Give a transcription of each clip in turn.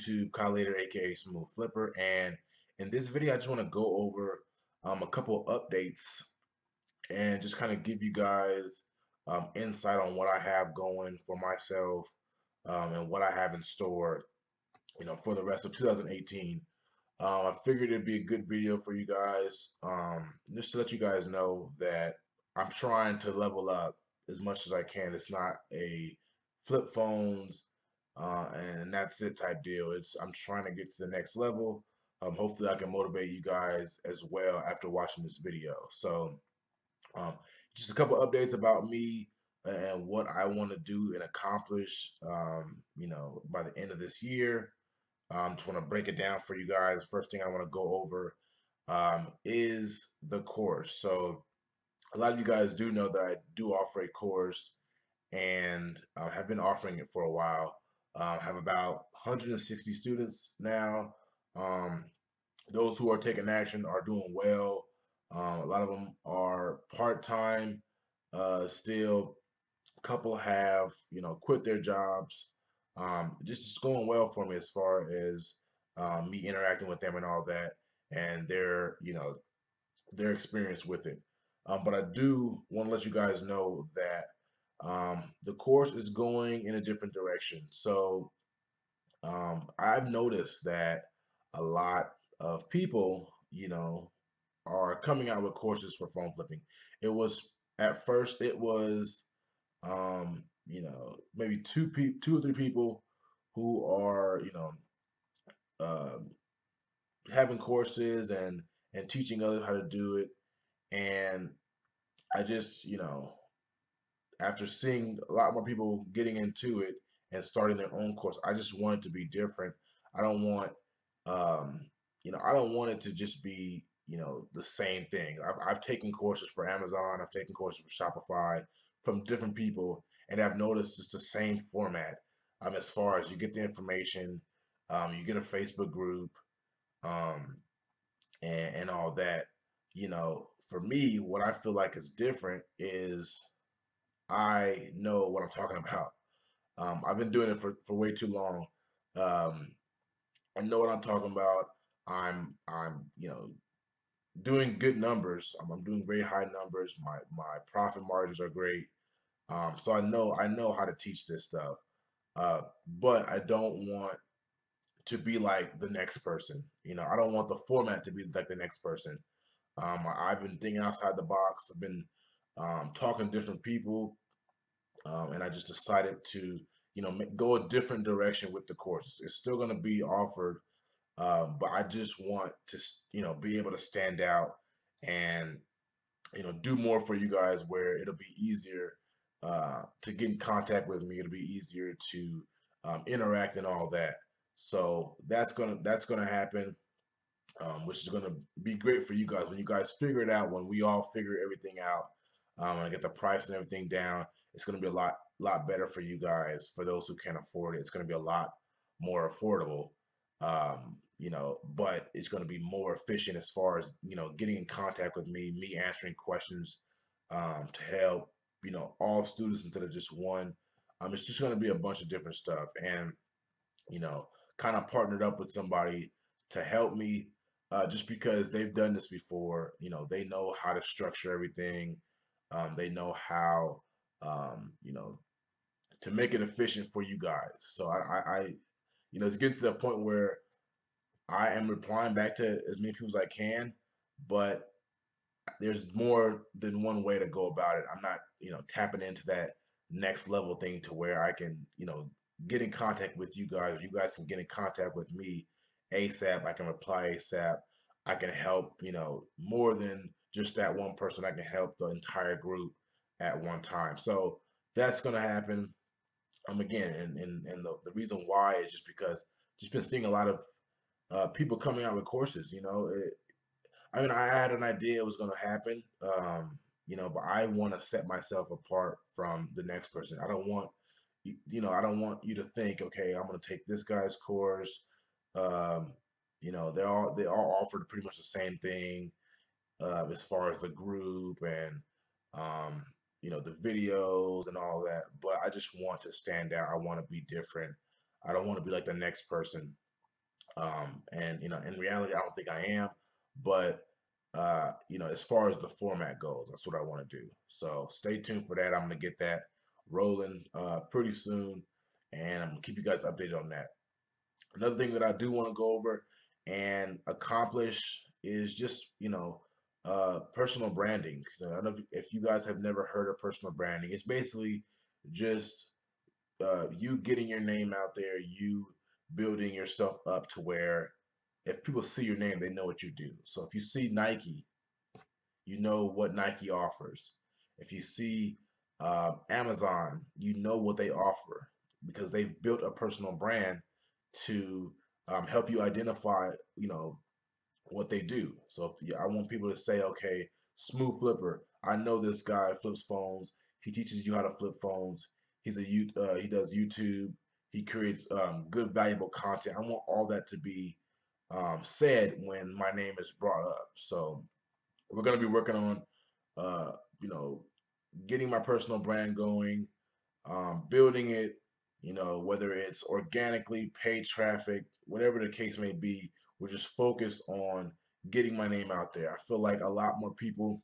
YouTube, Khallid AKA Smoove Flipper, and in this video, I just want to go over a couple updates and just kind of give you guys insight on what I have going for myself and what I have in store, for the rest of 2018. I figured it'd be a good video for you guys, just to let you guys know that I'm trying to level up as much as I can. It's not a flip phones and that's it type deal. I'm trying to get to the next level. Hopefully I can motivate you guys as well after watching this video. So um, just a couple updates about me and what I want to do and accomplish, by the end of this year. Just want to break it down for you guys. First thing I want to go over is the course. So a lot of you guys do know that I do offer a course and have been offering it for a while. Have about 160 students now. Um, those who are taking action are doing well. A lot of them are part-time still. A couple have, quit their jobs. Just going well for me as far as me interacting with them and all that, and their experience with it. But I do want to let you guys know that the course is going in a different direction. So I've noticed that a lot of people, are coming out with courses for phone flipping. It was at first it was maybe two or three people who are, um, having courses and teaching others how to do it. And I just, after seeing a lot more people getting into it and starting their own course, I just want it to be different. I don't want, um, I don't want it to just be, the same thing. I've taken courses for Amazon, I've taken courses for Shopify from different people, and I've noticed it's the same format. As far as you get the information, you get a Facebook group, um, and all that. For me, what I feel like is different is I know what I'm talking about. I've been doing it for way too long. Um, I know what I'm talking about. I'm doing good numbers. I'm doing very high numbers. My profit margins are great. So I know how to teach this stuff. Uh, but I don't want to be like the next person. I don't want the format to be like the next person. I've been thinking outside the box. I've been talking to different people, and I just decided to, go a different direction with the course. It's still going to be offered, but I just want to, be able to stand out and, do more for you guys where it'll be easier to get in contact with me. It'll be easier to interact and all that. So that's gonna happen, which is gonna be great for you guys when you guys figure it out. When we all figure everything out, and I get the price and everything down, it's gonna be a lot better for you guys. For those who can't afford it, it's gonna be a lot more affordable. But it's gonna be more efficient as far as getting in contact with me answering questions to help all students instead of just one. It's just gonna be a bunch of different stuff, and you know, kind of partnered up with somebody to help me, just because they've done this before. They know how to structure everything. They know how, to make it efficient for you guys. So it's getting to the point where I am replying back to as many people as I can, but there's more than one way to go about it. I'm not, tapping into that next level thing to where I can, get in contact with you guys. You guys can get in contact with me ASAP. I can reply ASAP. I can help, more than just that one person. I can help the entire group at one time. So that's gonna happen. Again, and the reason why is just because just been seeing a lot of people coming out with courses. I mean, I had an idea it was going to happen, but I want to set myself apart from the next person. I don't want, I don't want you to think, okay, I'm going to take this guy's course. Um, they all offered pretty much the same thing, as far as the group and, um, the videos and all that. But I just want to stand out. I want to be different. I don't want to be like the next person. And in reality, I don't think I am, but as far as the format goes, that's what I want to do. So stay tuned for that. I'm gonna get that rolling pretty soon, and I'm gonna keep you guys updated on that. Another thing that I do want to go over and accomplish is just personal branding. So I don't know if you guys have never heard of personal branding. It's basically just you getting your name out there, you building yourself up to where if people see your name, they know what you do. So if you see Nike, you know what Nike offers. If you see Amazon, you know what they offer because they've built a personal brand to help you identify, what they do. So if I want people to say, okay, Smoove Flipper, I know this guy flips phones. He teaches you how to flip phones. He does YouTube. He creates good, valuable content. I want all that to be said when my name is brought up. So we're gonna be working on, uh, you know, getting my personal brand going, building it. Whether it's organically, paid traffic, whatever the case may be, we're just focused on getting my name out there. I feel like a lot more people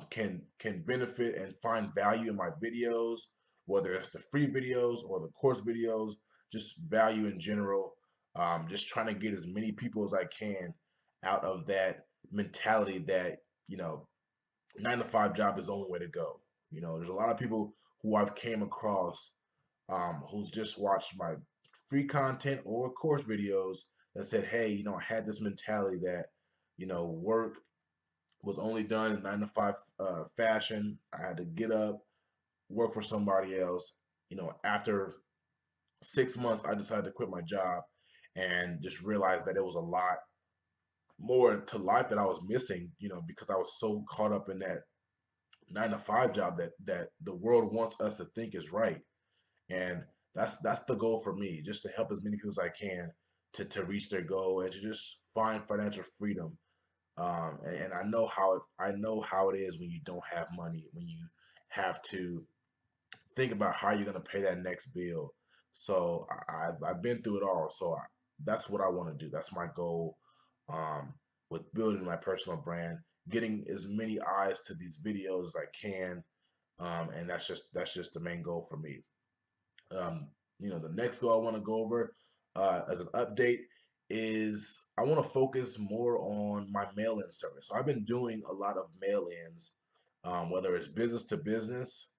can benefit and find value in my videos, whether it's the free videos or the course videos, just value in general. Just trying to get as many people as I can out of that mentality that, 9 to 5 job is the only way to go. There's a lot of people who I've came across who's just watched my free content or course videos that said, hey, I had this mentality that, work was only done in 9 to 5 fashion. I had to get up, work for somebody else. After 6 months, I decided to quit my job and just realized that it was a lot more to life that I was missing, because I was so caught up in that 9 to 5 job that the world wants us to think is right. And that's the goal for me, just to help as many people as I can to reach their goal and to just find financial freedom. And I know how it is when you don't have money, when you have to think about how you're gonna pay that next bill. So I've been through it all. So that's what I want to do. That's my goal um, with building my personal brand, getting as many eyes to these videos as I can, and that's just the main goal for me. The next goal I want to go over as an update is I want to focus more on my mail-in service. So I've been doing a lot of mail-ins, whether it's business to business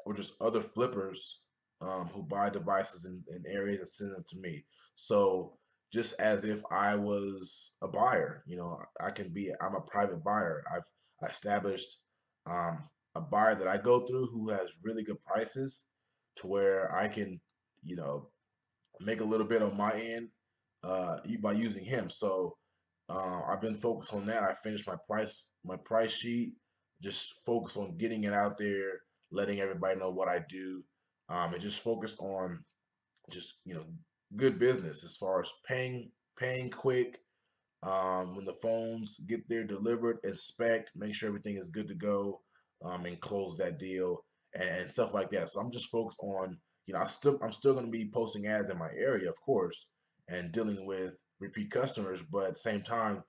or just other flippers who buy devices in areas and send them to me. So just as if I was a buyer, I'm a private buyer. I've established um, a buyer that I go through who has really good prices to where I can, you know, make a little bit on my end by using him. So I've been focused on that. I finished my price sheet. Just focus on getting it out there, letting everybody know what I do, and just focus on just good business as far as paying quick. When the phones get there, delivered, inspect, make sure everything is good to go, and close that deal and stuff like that. So I'm just focused on, I'm still going to be posting ads in my area, of course, and dealing with repeat customers, but at the same time,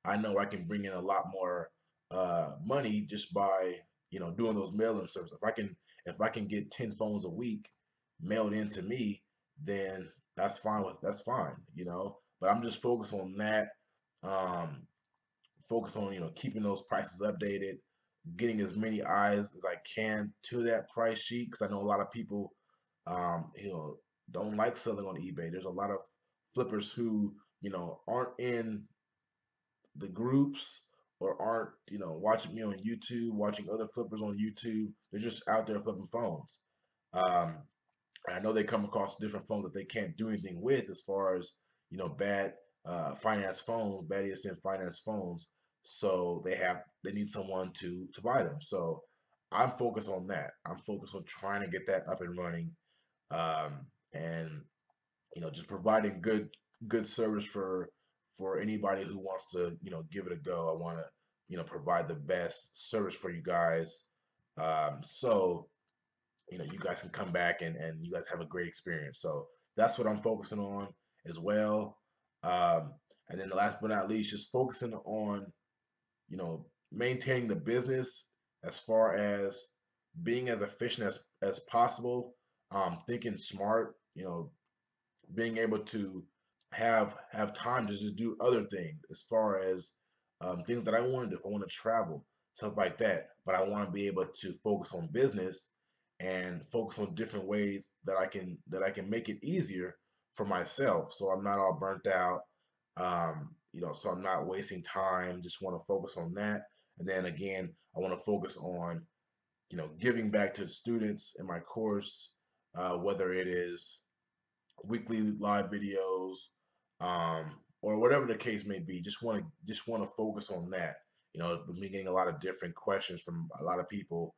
I know I can bring in a lot more money just by doing those mailing services. If I can get 10 phones a week mailed in to me, then that's fine. But I'm just focused on that. Um, focus on keeping those prices updated, getting as many eyes as I can to that price sheet because I know a lot of people um, you know don't like selling on eBay. There's a lot of flippers who aren't in the groups or aren't watching me on YouTube, watching other flippers on YouTube. They're just out there flipping phones. Um, and I know they come across different phones that they can't do anything with as far as bad finance phones, bad ESN finance phones. So they need someone to buy them. So I'm focused on that. I'm focused on trying to get that up and running, and just providing good service for anybody who wants to give it a go. I want to provide the best service for you guys, so you guys can come back and you guys have a great experience. So that's what I'm focusing on as well. Um, and then the last but not least, just focusing on, maintaining the business as far as being as efficient as possible, thinking smart, being able to have time to just do other things as far as things that I want to do. If I want to travel, stuff like that, but I want to be able to focus on business and focus on different ways that I can make it easier for myself, so I'm not all burnt out. So I'm not wasting time. Just want to focus on that, and then again, I want to focus on giving back to the students in my course, whether it is weekly live videos, or whatever the case may be. Just want to focus on that. I've been getting a lot of different questions from a lot of people,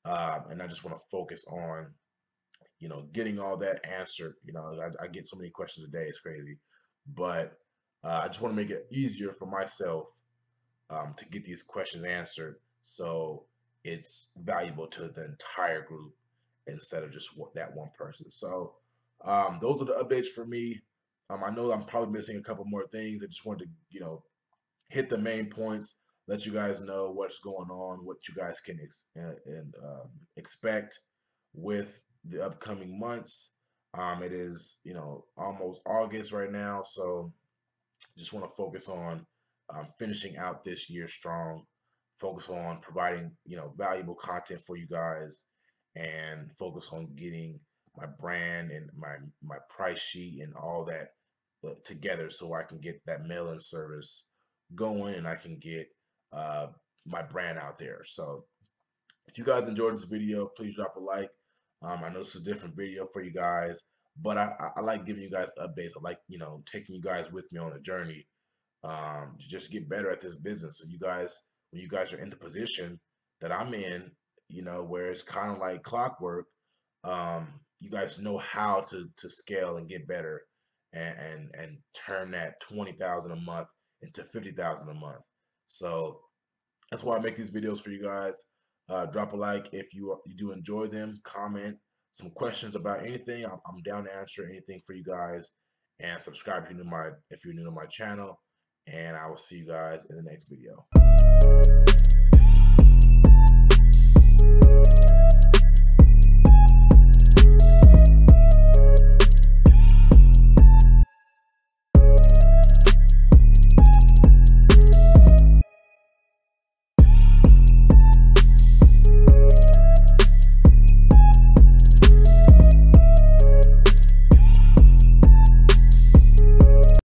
and I just want to focus on getting all that answered. I get so many questions a day, it's crazy, but I just want to make it easier for myself to get these questions answered, so it's valuable to the entire group instead of just that one person. So those are the updates for me. I know I'm probably missing a couple more things. I just wanted to, hit the main points, let you guys know what's going on, what you guys can expect with the upcoming months. It is, almost August right now, so just want to focus on finishing out this year strong. Focus on providing valuable content for you guys, and focus on getting my brand and my price sheet and all that together, so I can get that mail-in service going and I can get uh, my brand out there. So if you guys enjoyed this video, please drop a like. I know this is a different video for you guys, but I like giving you guys updates. I like taking you guys with me on a journey, to just get better at this business. So you guys, when you guys are in the position that I'm in, where it's kind of like clockwork, you guys know how to scale and get better, and turn that 20,000 a month into 50,000 a month. So that's why I make these videos for you guys. Drop a like if you do enjoy them. Comment some questions about anything. I'm down to answer anything for you guys. And subscribe if you're new to my channel. And I will see you guys in the next video.